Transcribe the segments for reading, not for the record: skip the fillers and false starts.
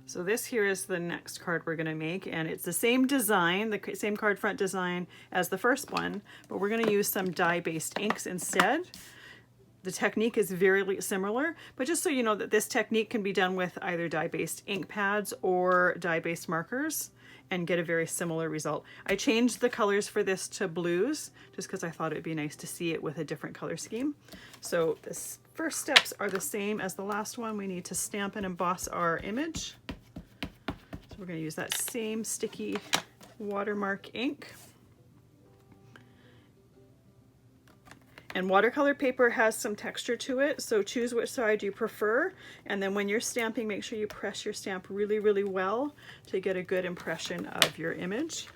So this here is the next card we're going to make, and it's the same design, the same card front design as the first one, but we're going to use some dye-based inks instead. The technique is very similar, but just so you know that this technique can be done with either dye-based ink pads or dye-based markers and get a very similar result. I changed the colors for this to blues just because I thought it'd be nice to see it with a different color scheme. So the first steps are the same as the last one. We need to stamp and emboss our image. So we're going to use that same sticky watermark ink. And watercolor paper has some texture to it, so choose which side you prefer. And then when you're stamping, make sure you press your stamp really, really well to get a good impression of your image.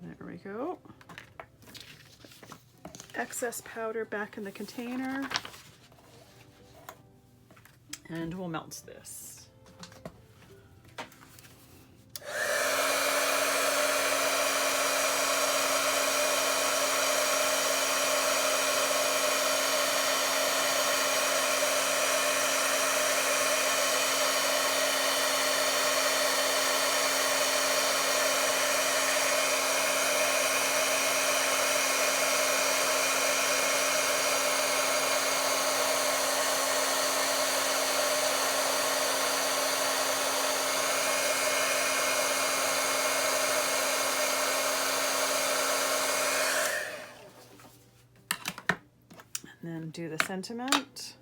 There we go. Excess powder back in the container. And we'll melt this. And then do the sentiment.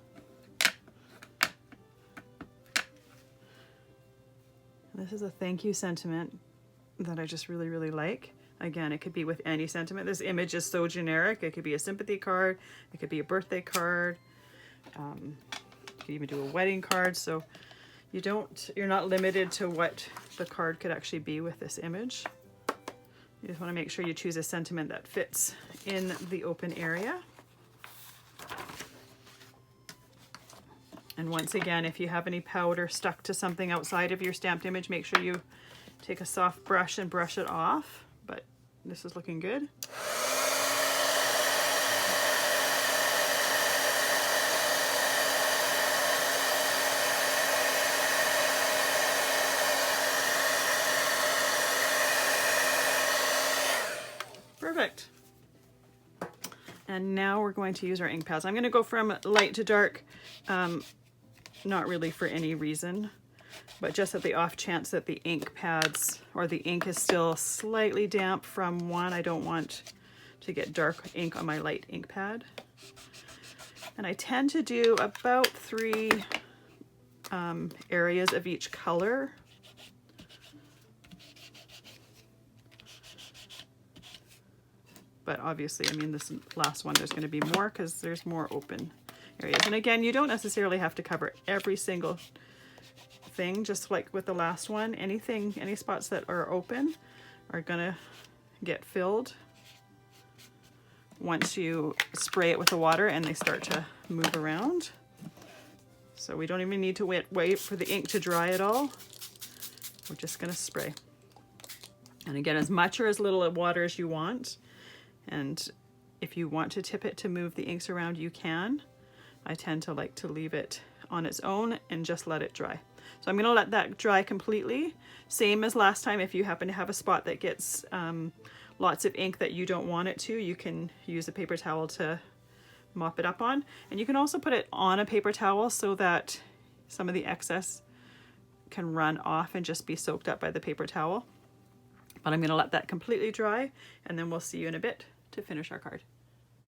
This is a thank you sentiment that I just really, really like. Again, it could be with any sentiment. This image is so generic. It could be a sympathy card. It could be a birthday card. You could even do a wedding card. So you're not limited to what the card could actually be with this image. You just want to make sure you choose a sentiment that fits in the open area. And once again, if you have any powder stuck to something outside of your stamped image, make sure you take a soft brush and brush it off. But this is looking good. Perfect. And now we're going to use our ink pads. I'm going to go from light to dark. Not really for any reason, but just at the off chance that the ink pads or the ink is still slightly damp from one. I don't want to get dark ink on my light ink pad. And I tend to do about 3 areas of each color. But obviously, I mean, this last one, there's going to be more because there's more open areas. And again, you don't necessarily have to cover every single thing, just like with the last one. Any spots that are open are gonna get filled once you spray it with the water and they start to move around. So we don't even need to wait for the ink to dry at all. We're just gonna spray. And again, as much or as little water as you want. And if you want to tip it to move the inks around, you can. I tend to like to leave it on its own and just let it dry. So I'm going to let that dry completely. Same as last time, if you happen to have a spot that gets lots of ink that you don't want it to, you can use a paper towel to mop it up on. And you can also put it on a paper towel so that some of the excess can run off and just be soaked up by the paper towel. But I'm going to let that completely dry, and then we'll see you in a bit to finish our card.